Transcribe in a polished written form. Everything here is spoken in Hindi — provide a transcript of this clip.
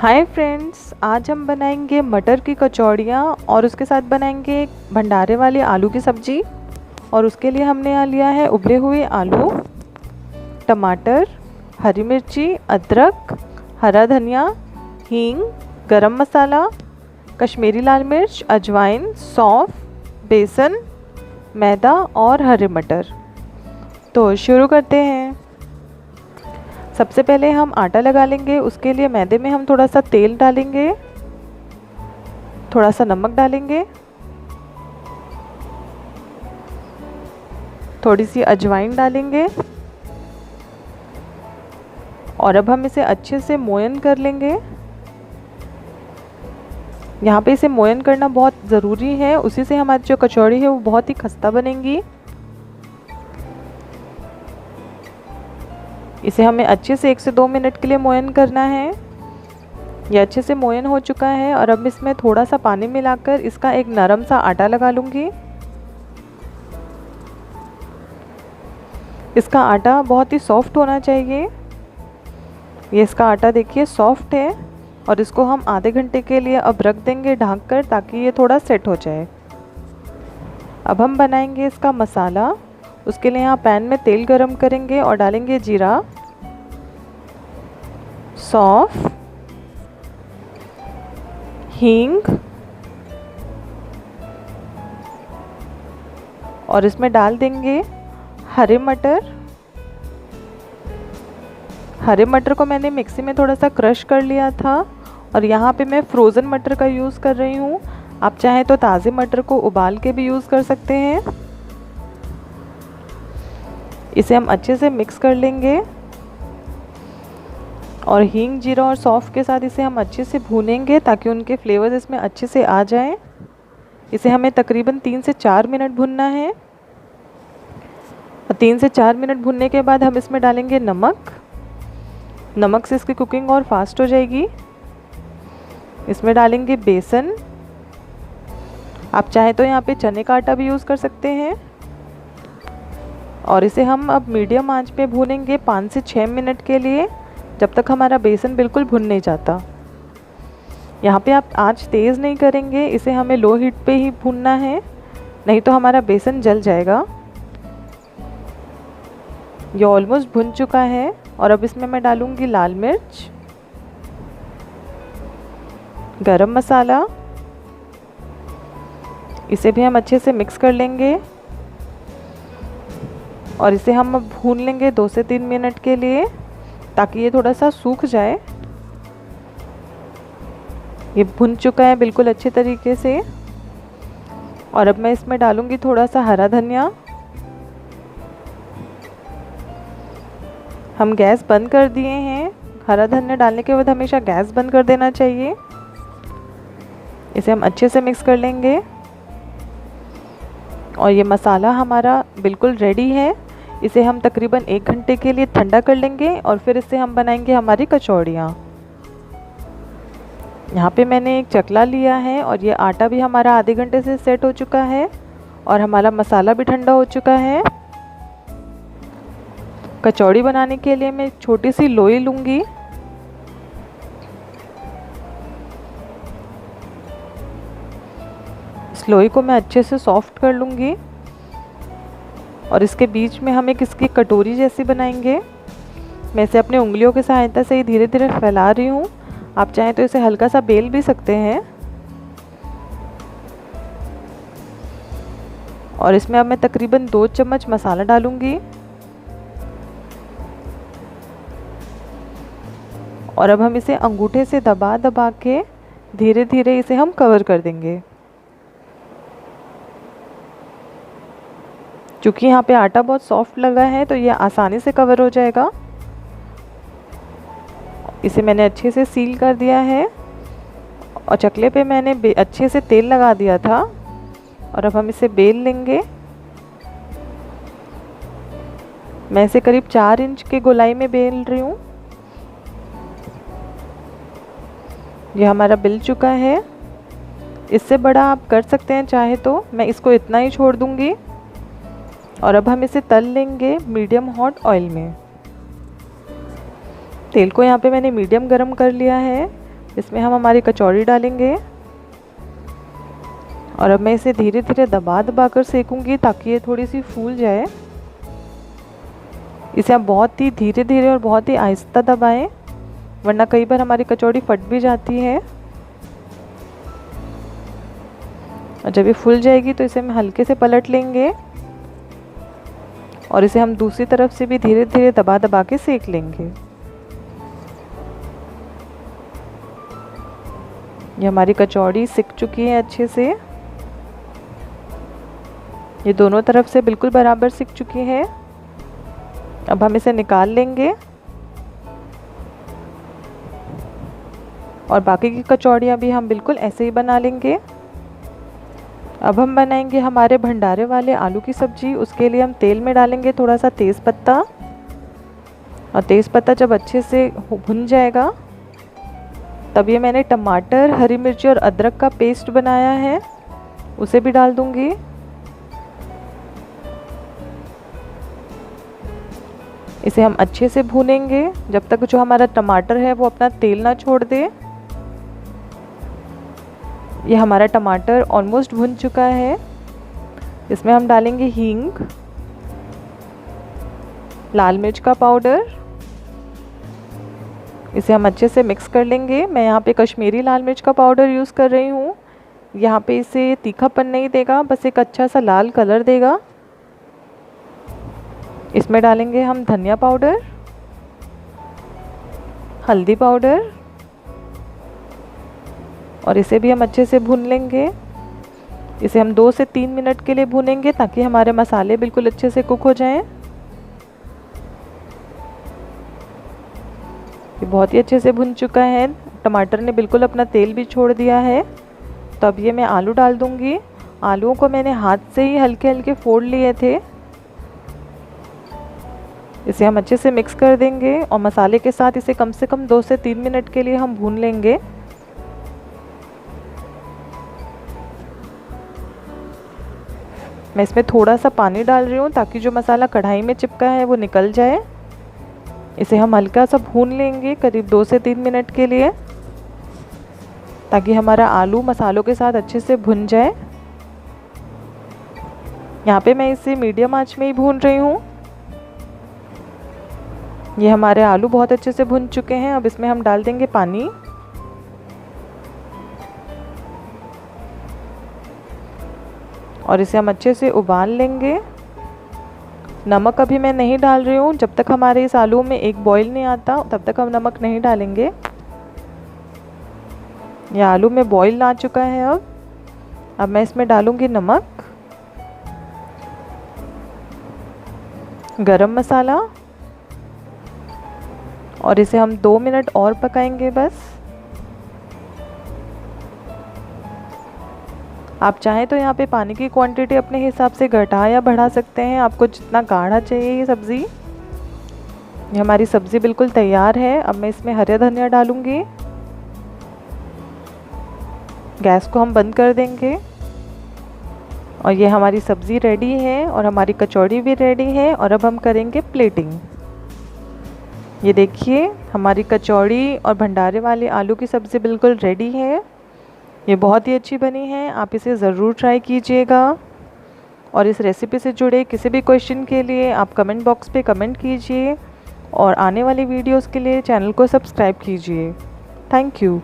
हाय फ्रेंड्स, आज हम बनाएंगे मटर की कचौड़ियाँ और उसके साथ बनाएंगे भंडारे वाली आलू की सब्ज़ी। और उसके लिए हमने यहाँ लिया है उबले हुए आलू, टमाटर, हरी मिर्ची, अदरक, हरा धनिया, हींग, गरम मसाला, कश्मीरी लाल मिर्च, अजवाइन, सौंफ, बेसन, मैदा और हरे मटर। तो शुरू करते हैं। सबसे पहले हम आटा लगा लेंगे। उसके लिए मैदे में हम थोड़ा सा तेल डालेंगे, थोड़ा सा नमक डालेंगे, थोड़ी सी अजवाइन डालेंगे और अब हम इसे अच्छे से मोयन कर लेंगे। यहाँ पे इसे मोयन करना बहुत ज़रूरी है, उसी से हमारी जो कचौड़ी है वो बहुत ही खस्ता बनेंगी। इसे हमें अच्छे से 1 से 2 मिनट के लिए मोयन करना है। ये अच्छे से मोयन हो चुका है और अब इसमें थोड़ा सा पानी मिलाकर इसका एक नरम सा आटा लगा लूँगी। इसका आटा बहुत ही सॉफ्ट होना चाहिए। ये इसका आटा देखिए सॉफ्ट है और इसको हम आधे घंटे के लिए अब रख देंगे ढक कर, ताकि ये थोड़ा सेट हो जाए। अब हम बनाएंगे इसका मसाला। उसके लिए यहाँ पैन में तेल गरम करेंगे और डालेंगे जीरा, सौंफ, हींग और इसमें डाल देंगे हरे मटर। हरे मटर को मैंने मिक्सी में थोड़ा सा क्रश कर लिया था और यहाँ पे मैं फ्रोज़न मटर का यूज़ कर रही हूँ। आप चाहें तो ताज़े मटर को उबाल के भी यूज़ कर सकते हैं। इसे हम अच्छे से मिक्स कर लेंगे और हींग, जीरा और सौंफ के साथ इसे हम अच्छे से भूनेंगे ताकि उनके फ्लेवर्स इसमें अच्छे से आ जाएं। इसे हमें तकरीबन 3 से 4 मिनट भूनना है और 3 से 4 मिनट भूनने के बाद हम इसमें डालेंगे नमक। नमक से इसकी कुकिंग और फास्ट हो जाएगी। इसमें डालेंगे बेसन। आप चाहें तो यहाँ पे चने का आटा भी यूज़ कर सकते हैं। और इसे हम अब मीडियम आंच पे भूनेंगे 5 से 6 मिनट के लिए, जब तक हमारा बेसन बिल्कुल भुन नहीं जाता। यहाँ पे आप आंच तेज़ नहीं करेंगे, इसे हमें लो हीट पे ही भूनना है, नहीं तो हमारा बेसन जल जाएगा। ये ऑलमोस्ट भुन चुका है और अब इसमें मैं डालूँगी लाल मिर्च, गरम मसाला। इसे भी हम अच्छे से मिक्स कर लेंगे और इसे हम अब भून लेंगे 2 से 3 मिनट के लिए, ताकि ये थोड़ा सा सूख जाए। ये भुन चुका है बिल्कुल अच्छे तरीके से और अब मैं इसमें डालूँगी थोड़ा सा हरा धनिया। हम गैस बंद कर दिए हैं। हरा धनिया डालने के बाद हमेशा गैस बंद कर देना चाहिए। इसे हम अच्छे से मिक्स कर लेंगे और ये मसाला हमारा बिल्कुल रेडी है। इसे हम तकरीबन 1 घंटे के लिए ठंडा कर लेंगे और फिर इससे हम बनाएंगे हमारी कचौड़ियाँ। यहाँ पे मैंने एक चकला लिया है और ये आटा भी हमारा आधे घंटे से सेट हो चुका है और हमारा मसाला भी ठंडा हो चुका है। कचौड़ी बनाने के लिए मैं एक छोटी सी लोई लूँगी। इस लोई को मैं अच्छे से सॉफ्ट कर लूँगी और इसके बीच में हम एक इसकी कटोरी जैसी बनाएंगे। मैं इसे अपने उंगलियों की सहायता से ही धीरे धीरे फैला रही हूँ। आप चाहें तो इसे हल्का सा बेल भी सकते हैं। और इसमें अब मैं तकरीबन 2 चम्मच मसाला डालूँगी और अब हम इसे अंगूठे से दबा दबा के धीरे धीरे इसे हम कवर कर देंगे। क्योंकि यहाँ पे आटा बहुत सॉफ्ट लगा है तो ये आसानी से कवर हो जाएगा। इसे मैंने अच्छे से सील कर दिया है और चकले पे मैंने अच्छे से तेल लगा दिया था और अब हम इसे बेल लेंगे। मैं इसे करीब 4 इंच के गोलाई में बेल रही हूँ। ये हमारा बिल चुका है। इससे बड़ा आप कर सकते हैं चाहे तो। मैं इसको इतना ही छोड़ दूँगी और अब हम इसे तल लेंगे मीडियम हॉट ऑयल में। तेल को यहाँ पे मैंने मीडियम गरम कर लिया है इसमें हम हमारी कचौड़ी डालेंगे और अब मैं इसे धीरे धीरे दबा दबा कर सेकूंगी ताकि ये थोड़ी सी फूल जाए। इसे आप बहुत ही धीरे धीरे और बहुत ही आहिस्ता दबाएं, वरना कई बार हमारी कचौड़ी फट भी जाती है। और जब ये फूल जाएगी तो इसे हम हल्के से पलट लेंगे और इसे हम दूसरी तरफ से भी धीरे धीरे दबा दबा के सेक लेंगे। ये हमारी कचौड़ी सिक चुकी है अच्छे से, ये दोनों तरफ से बिल्कुल बराबर सिक चुकी है। अब हम इसे निकाल लेंगे और बाकी की कचौड़ियाँ भी हम बिल्कुल ऐसे ही बना लेंगे। अब हम बनाएंगे हमारे भंडारे वाले आलू की सब्जी। उसके लिए हम तेल में डालेंगे थोड़ा सा तेज़ पत्ता, और तेज़ पत्ता जब अच्छे से भुन जाएगा तब ये मैंने टमाटर, हरी मिर्ची और अदरक का पेस्ट बनाया है उसे भी डाल दूंगी। इसे हम अच्छे से भूनेंगे जब तक जो हमारा टमाटर है वो अपना तेल ना छोड़ दे। ये हमारा टमाटर ऑलमोस्ट भुन चुका है। इसमें हम डालेंगे हींग, लाल मिर्च का पाउडर। इसे हम अच्छे से मिक्स कर लेंगे। मैं यहाँ पे कश्मीरी लाल मिर्च का पाउडर यूज़ कर रही हूँ। यहाँ पे इसे तीखापन नहीं देगा, बस एक अच्छा सा लाल कलर देगा। इसमें डालेंगे हम धनिया पाउडर, हल्दी पाउडर, और इसे भी हम अच्छे से भून लेंगे। इसे हम 2 से 3 मिनट के लिए भूनेंगे ताकि हमारे मसाले बिल्कुल अच्छे से कुक हो जाएं। ये बहुत ही अच्छे से भुन चुका है, टमाटर ने बिल्कुल अपना तेल भी छोड़ दिया है। तो अब ये मैं आलू डाल दूंगी। आलूओं को मैंने हाथ से ही हल्के हल्के फोड़ लिए थे। इसे हम अच्छे से मिक्स कर देंगे और मसाले के साथ इसे कम से कम 2 से 3 मिनट के लिए हम भून लेंगे। मैं इसमें थोड़ा सा पानी डाल रही हूँ ताकि जो मसाला कढ़ाई में चिपका है वो निकल जाए। इसे हम हल्का सा भून लेंगे करीब 2 से 3 मिनट के लिए, ताकि हमारा आलू मसालों के साथ अच्छे से भुन जाए। यहाँ पे मैं इसे मीडियम आंच में ही भून रही हूँ। ये हमारे आलू बहुत अच्छे से भुन चुके हैं। अब इसमें हम डाल देंगे पानी। और इसे हम अच्छे से उबाल लेंगे। नमक अभी मैं नहीं डाल रही हूँ, जब तक हमारे इस आलू में एक बॉईल नहीं आता तब तक हम नमक नहीं डालेंगे। ये आलू में बॉईल आ चुका है। अब मैं इसमें डालूंगी नमक, गरम मसाला, और इसे हम 2 मिनट और पकाएंगे बस। आप चाहें तो यहाँ पे पानी की क्वांटिटी अपने हिसाब से घटा या बढ़ा सकते हैं, आपको जितना गाढ़ा चाहिए ये सब्ज़ी। ये हमारी सब्ज़ी बिल्कुल तैयार है। अब मैं इसमें हरे धनिया डालूंगी। गैस को हम बंद कर देंगे और ये हमारी सब्ज़ी रेडी है और हमारी कचौड़ी भी रेडी है। और अब हम करेंगे प्लेटिंग। ये देखिए हमारी कचौड़ी और भंडारे वाले आलू की सब्ज़ी बिल्कुल रेडी है। ये बहुत ही अच्छी बनी है, आप इसे ज़रूर ट्राई कीजिएगा। और इस रेसिपी से जुड़े किसी भी क्वेश्चन के लिए आप कमेंट बॉक्स पे कमेंट कीजिए और आने वाली वीडियोस के लिए चैनल को सब्सक्राइब कीजिए। Thank you.